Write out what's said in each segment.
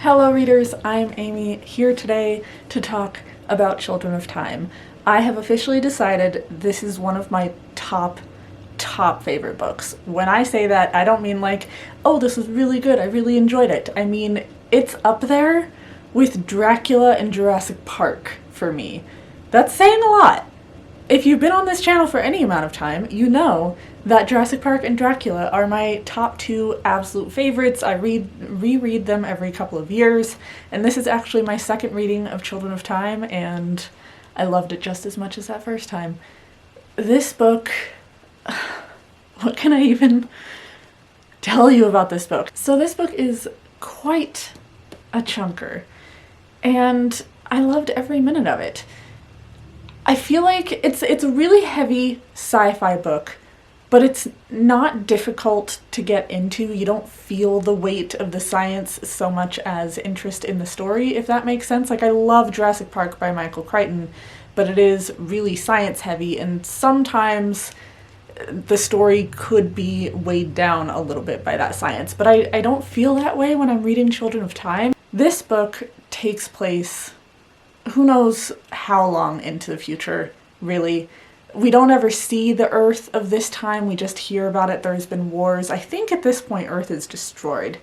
Hello readers, I'm Amy, here today to talk about Children of Time. I have officially decided this is one of my top favorite books. When I say that, I don't mean like, oh, this was really good, I really enjoyed it. I mean, it's up there with Dracula and Jurassic Park for me. That's saying a lot. If you've been on this channel for any amount of time, you know that Jurassic Park and Dracula are my top two absolute favorites. I reread them every couple of years, and this is actually my second reading of Children of Time, and I loved it just as much as that first time. This book, what can I even tell you about this book? So this book is quite a chunker, and I loved every minute of it. I feel like it's a really heavy sci-fi book, but it's not difficult to get into. You don't feel the weight of the science so much as interest in the story, if that makes sense. Like, I love Jurassic Park by Michael Crichton, but it is really science heavy, and sometimes the story could be weighed down a little bit by that science, but I don't feel that way when I'm reading Children of Time. This book takes place who knows how long into the future, really. We don't ever see the Earth of this time, we just hear about it. There's been wars. I think at this point Earth is destroyed,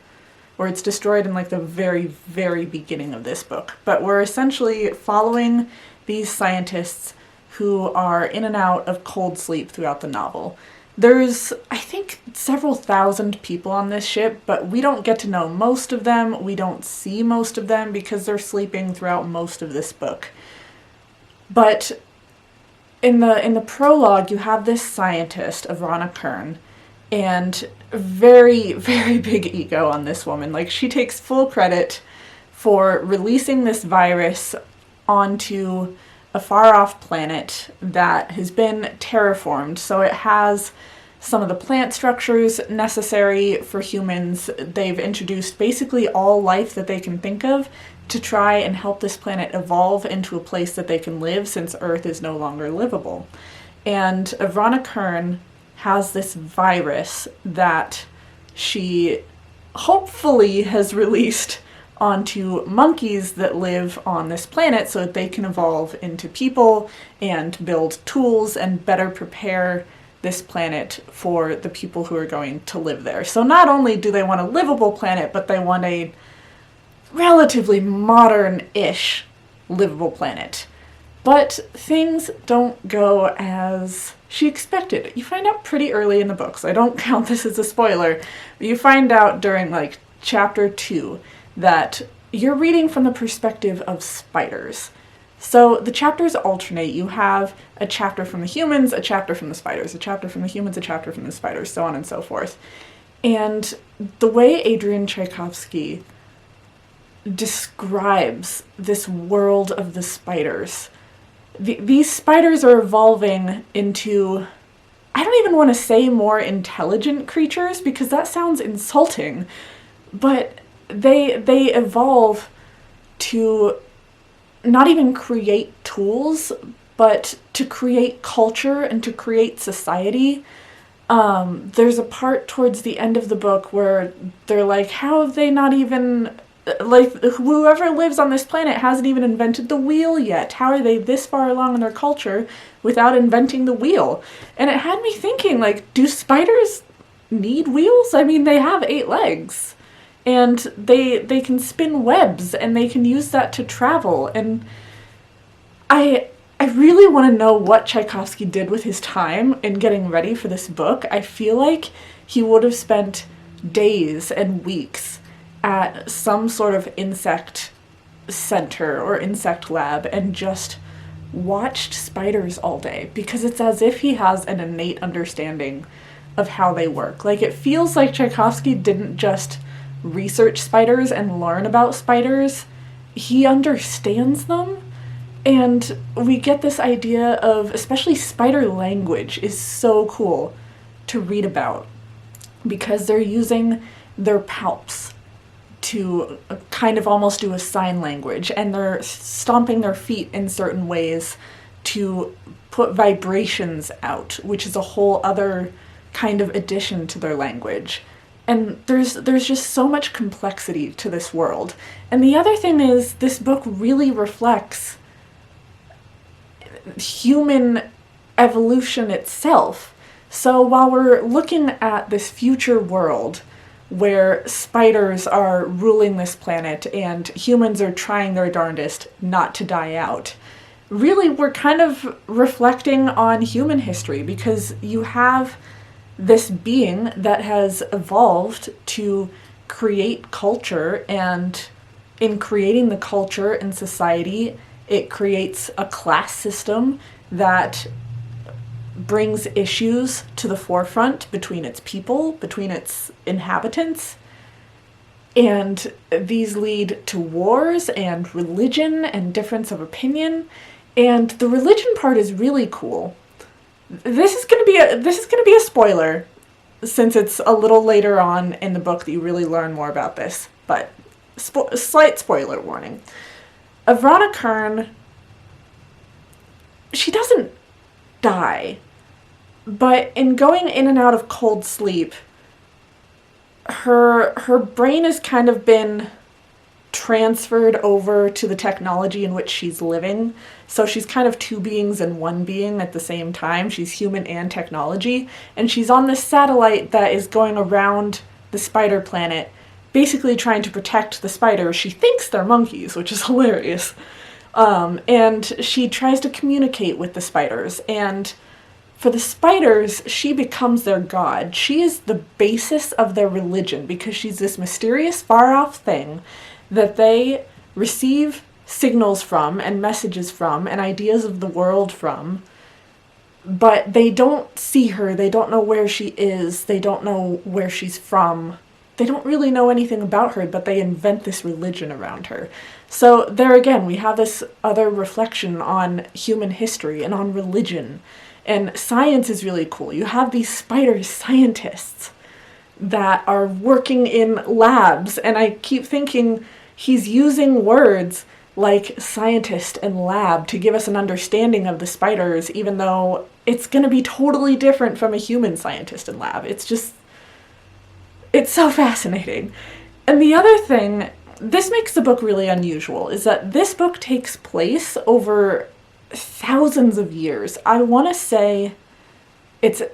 or it's destroyed in like the very, very beginning of this book. But we're essentially following these scientists who are in and out of cold sleep throughout the novel. There's, I think, several thousand people on this ship, but we don't get to know most of them. We don't see most of them because they're sleeping throughout most of this book. But in the prologue, you have this scientist, Evrana Kern, and very, very big ego on this woman. Like, she takes full credit for releasing this virus onto a far-off planet that has been terraformed, so it has some of the plant structures necessary for humans. They've introduced basically all life that they can think of to try and help this planet evolve into a place that they can live, since Earth is no longer livable. And Evrana Kern has this virus that she hopefully has released onto monkeys that live on this planet so that they can evolve into people and build tools and better prepare this planet for the people who are going to live there. So not only do they want a livable planet, but they want a relatively modern-ish livable planet. But things don't go as she expected. You find out pretty early in the book, so I don't count this as a spoiler, but you find out during like chapter 2 that you're reading from the perspective of spiders. So the chapters alternate. You have a chapter from the humans, a chapter from the spiders, a chapter from the humans, a chapter from the spiders, so on and so forth. And the way Adrian Tchaikovsky describes this world of the spiders, these spiders are evolving into, I don't even want to say more intelligent creatures because that sounds insulting, but they evolve to not even create tools, but to create culture and to create society. There's a part towards the end of the book where they're like, how have they not even, like, whoever lives on this planet hasn't even invented the wheel yet. How are they this far along in their culture without inventing the wheel? And it had me thinking, like, do spiders need wheels? I mean, they have 8 legs. And they can spin webs, and they can use that to travel. And I really want to know what Tchaikovsky did with his time in getting ready for this book. I feel like he would have spent days and weeks at some sort of insect center or insect lab and just watched spiders all day, because it's as if he has an innate understanding of how they work. Like, it feels like Tchaikovsky didn't just research spiders and learn about spiders, he understands them. And we get this idea of, especially spider language is so cool to read about, because they're using their palps to kind of almost do a sign language, and they're stomping their feet in certain ways to put vibrations out, which is a whole other kind of addition to their language. And there's just so much complexity to this world. And the other thing is, this book really reflects human evolution itself. So while we're looking at this future world where spiders are ruling this planet and humans are trying their darndest not to die out, really we're kind of reflecting on human history, because you have this being that has evolved to create culture, and in creating the culture in society, it creates a class system that brings issues to the forefront between its people, between its inhabitants, and these lead to wars and religion and difference of opinion. And the religion part is really cool. This is gonna be a spoiler, since it's a little later on in the book that you really learn more about this. But slight spoiler warning. Avrana Kern, she doesn't die, but in going in and out of cold sleep, her brain has kind of been transferred over to the technology in which she's living. So she's kind of two beings in one being at the same time. She's human and technology, and she's on this satellite that is going around the spider planet, basically trying to protect the spiders. She thinks they're monkeys, which is hilarious. And she tries to communicate with the spiders, and for the spiders, she becomes their god. She is the basis of their religion, because she's this mysterious, far-off thing that they receive signals from, and messages from, and ideas of the world from, but they don't see her, they don't know where she is, they don't know where she's from, they don't really know anything about her, but they invent this religion around her. So there again, we have this other reflection on human history and on religion. And science is really cool. You have these spider scientists that are working in labs, and I keep thinking he's using words like scientist and lab to give us an understanding of the spiders, even though it's going to be totally different from a human scientist and lab. It's so fascinating. And the other thing, this makes the book really unusual, is that this book takes place over thousands of years. I want to say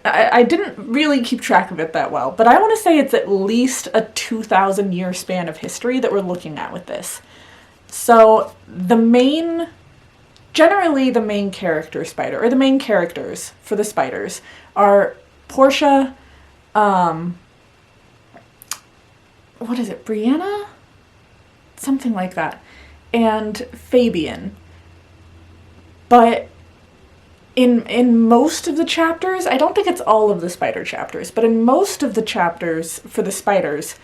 I didn't really keep track of it that well, but I want to say it's at least a 2,000 year span of history that we're looking at with this. So generally the main character spider, or the main characters for the spiders, are Portia, what is it, Brianna? Something like that. And Fabian. But in most of the chapters, I don't think it's all of the spider chapters, but in most of the chapters for the spiders,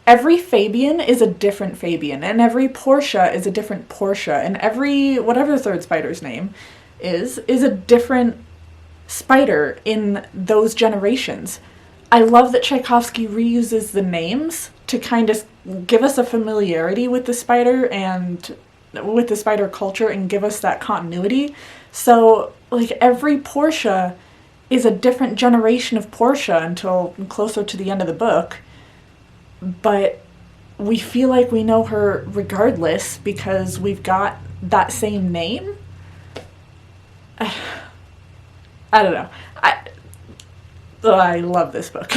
every Fabian is a different Fabian, and every Portia is a different Portia, and every, whatever the third spider's name is a different spider in those generations. I love that Tchaikovsky reuses the names to kind of give us a familiarity with the spider and with the spider culture and give us that continuity. So, like, every Portia is a different generation of Portia until closer to the end of the book, but we feel like we know her regardless because we've got that same name. I don't know. I love this book.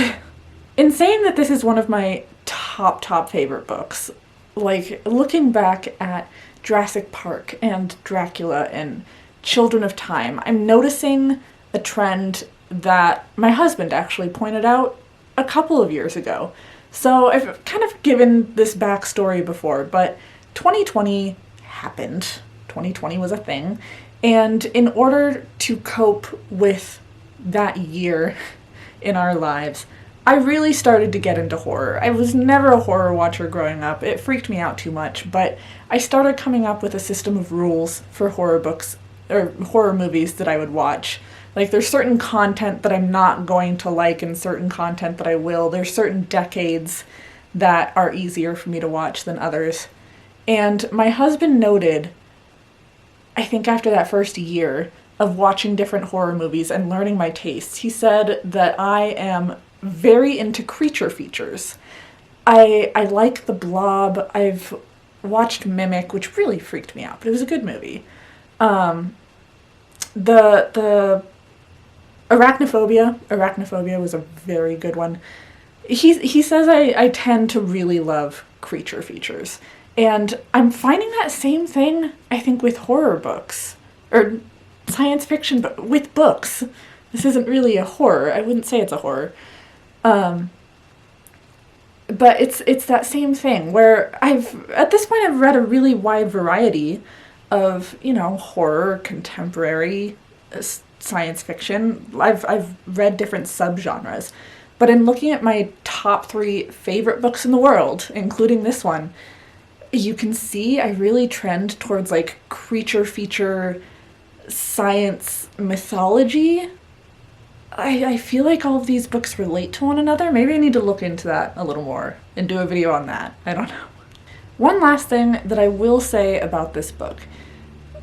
In saying that this is one of my top favorite books, like, looking back at Jurassic Park and Dracula and Children of Time, I'm noticing a trend that my husband actually pointed out a couple of years ago. So I've kind of given this backstory before, but 2020 happened. 2020 was a thing. And in order to cope with that year in our lives, I really started to get into horror. I was never a horror watcher growing up. It freaked me out too much, but I started coming up with a system of rules for horror books or horror movies that I would watch. Like, there's certain content that I'm not going to like and certain content that I will. There's certain decades that are easier for me to watch than others. And my husband noted, I think after that first year of watching different horror movies and learning my tastes, he said that I am very into creature features. I like The Blob. I've watched Mimic, which really freaked me out, but it was a good movie. The Arachnophobia was a very good one. He says I tend to really love creature features. And I'm finding that same thing, I think, with horror books. Or science fiction, but with books. This isn't really a horror. I wouldn't say it's a horror. But it's that same thing where at this point I've read a really wide variety of, horror, contemporary, science fiction. I've read different subgenres. But in looking at my top 3 favorite books in the world, including this one, you can see I really trend towards like creature feature science mythology. I feel like all of these books relate to one another. Maybe I need to look into that a little more and do a video on that. I don't know. One last thing that I will say about this book.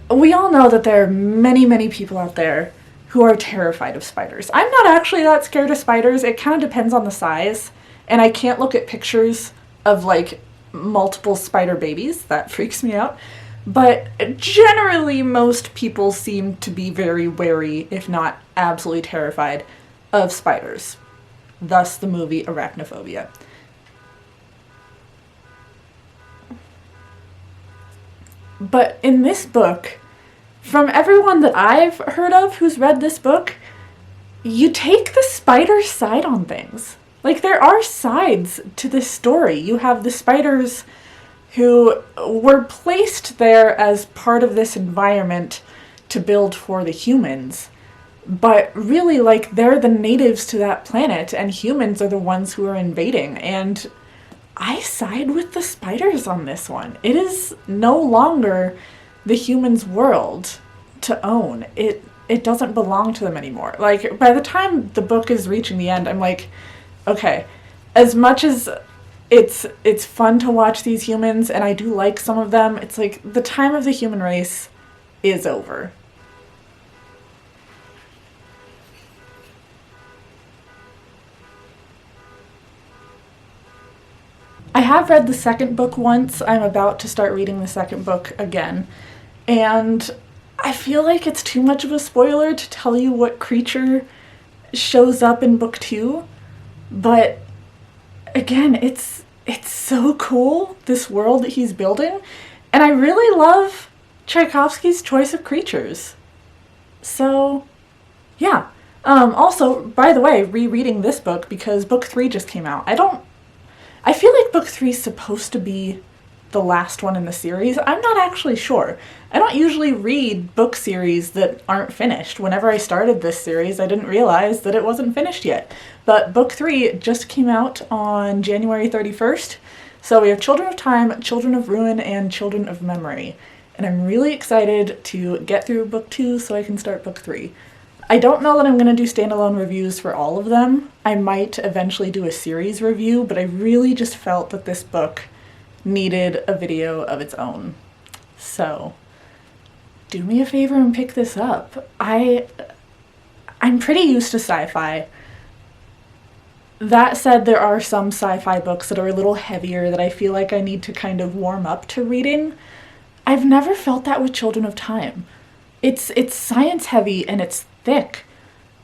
We all know that there are many, many people out there who are terrified of spiders. I'm not actually that scared of spiders. It kind of depends on the size. And I can't look at pictures of like multiple spider babies. That freaks me out. But generally, most people seem to be very wary, if not absolutely terrified, of spiders. Thus the movie Arachnophobia. But in this book, from everyone that I've heard of who's read this book, you take the spider's side on things. Like, there are sides to this story. You have the spiders who were placed there as part of this environment to build for the humans. But really, like, they're the natives to that planet, and humans are the ones who are invading. And I side with the spiders on this one. It is no longer the humans' world to own. It doesn't belong to them anymore. Like, by the time the book is reaching the end, I'm like, okay, as much as it's fun to watch these humans, and I do like some of them, it's like the time of the human race is over. I have read the second book once. I'm about to start reading the second book again. And I feel like it's too much of a spoiler to tell you what creature shows up in book 2. But again, it's so cool, this world that he's building. And I really love Tchaikovsky's choice of creatures. So, yeah. Also, by the way, rereading this book because book 3 just came out. I feel like book 3 is supposed to be the last one in the series. I'm not actually sure. I don't usually read book series that aren't finished. Whenever I started this series, I didn't realize that it wasn't finished yet. But book 3 just came out on January 31st. So we have Children of Time, Children of Ruin, and Children of Memory. And I'm really excited to get through book 2 so I can start book 3. I don't know that I'm going to do standalone reviews for all of them. I might eventually do a series review, but I really just felt that this book needed a video of its own. So, do me a favor and pick this up. I'm pretty used to sci-fi. That said, there are some sci-fi books that are a little heavier that I feel like I need to kind of warm up to reading. I've never felt that with Children of Time. It's science heavy and it's thick,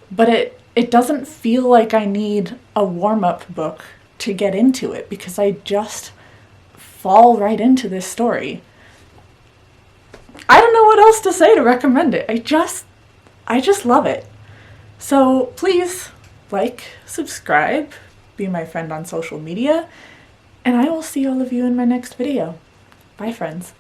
but it doesn't feel like I need a warm-up book to get into it because I just fall right into this story. I don't know what else to say to recommend it. I just love it. So please like, subscribe, be my friend on social media, and I will see all of you in my next video. Bye, friends.